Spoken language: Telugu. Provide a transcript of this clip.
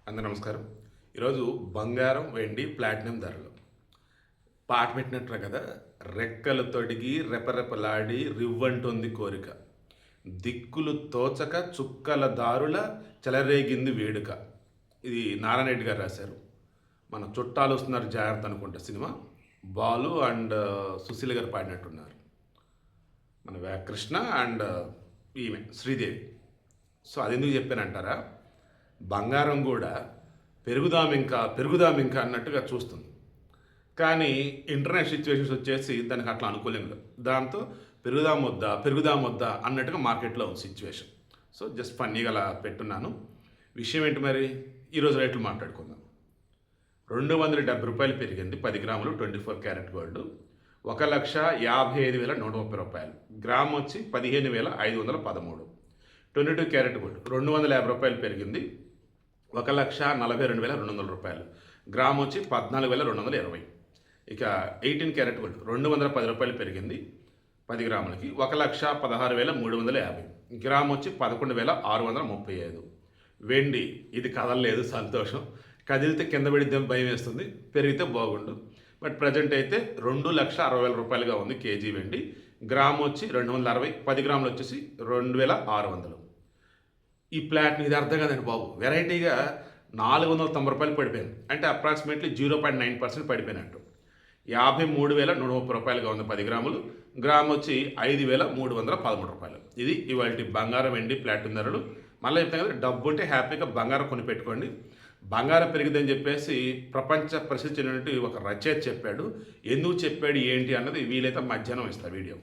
అందరూ నమస్కారం. ఈరోజు బంగారం, వెండి, ప్లాటినం ధరలు పాట పెట్టినట్టు కదా. రెక్కలు తొడిగి రెపరెపలాడి రివ్వంటుంది కోరిక, దిక్కులు తోచక చుక్కల దారుల చెలరేగింది వేడుక. ఇది నారాయణ రెడ్డి గారు రాశారు. మన చుట్టాలు వస్తున్నారు జాగ్రత్త అనుకుంటా సినిమా. బాలు అండ్ సుశీల గారు పాడినట్టున్నారు. మన కృష్ణ అండ్ ఈమె శ్రీదేవి. సో అది ఎందుకు చెప్పానంటారా, బంగారం కూడా పెరుగుదాం ఇంకా అన్నట్టుగా చూస్తుంది. కానీ ఇంటర్నెట్ సిచ్యువేషన్స్ వచ్చేసి దానికి అట్లా అనుకూలంగా, దాంతో పెరుగుదాం వద్దా అన్నట్టుగా మార్కెట్లో ఉంది సిచ్యువేషన్. సో జస్ట్ ఫన్నీగా అలా పెట్టున్నాను. విషయం ఏంటి మరి, ఈరోజు రేట్లు మాట్లాడుకుందాం. 270 రూపాయలు పెరిగింది 10 గ్రాములు 24 క్యారెట్ గోల్డ్. 1,55,130 రూపాయలు. గ్రామ్ వచ్చి 15,513. 22 క్యారెట్ గోల్డ్ 250 రూపాయలు పెరిగింది. 1,42,200 రూపాయలు. గ్రామ్ వచ్చి 14,220. ఇక 18 క్యారెట్ గోల్డ్ 210 రూపాయలు పెరిగింది 10 గ్రాములకి. 1,16,350. గ్రామ్ వచ్చి 11,635. వెండి ఇది కదలలేదు, సంతోషం. కదిలితే కింద పడిద్దాం భయం వేస్తుంది, పెరిగితే బాగుండు. బట్ ప్రజెంట్ అయితే 2,60,000 రూపాయలుగా ఉంది కేజీ వెండి. గ్రామ్ వచ్చి 260. 10 గ్రాములు వచ్చేసి 2,600. ఈ ప్లాట్ని ఇది అర్థం కదండి బాబు, వెరైటీగా 490 రూపాయలు పడిపోయింది. అంటే అప్రాక్సిమేట్లీ 0.9% పడిపోయినట్టు. 53,130 రూపాయలుగా ఉంది 10 గ్రాములు. గ్రామ్ వచ్చి 5,313 రూపాయలు. ఇది ఇవాళ బంగారం, వెండి, ప్లాటినం ధరలు. మళ్ళీ చెప్తాను కదా, డబ్బు ఉంటే హ్యాపీగా బంగారం కొని పెట్టుకోండి. బంగారం పెరిగిద్దని చెప్పేసి ప్రపంచ ప్రసిద్ధి చెందినట్టు ఒక రచయిత చెప్పాడు. ఎందుకు చెప్పాడు ఏంటి అన్నది వీలైతే మధ్యాహ్నం ఇస్తా వీడియో.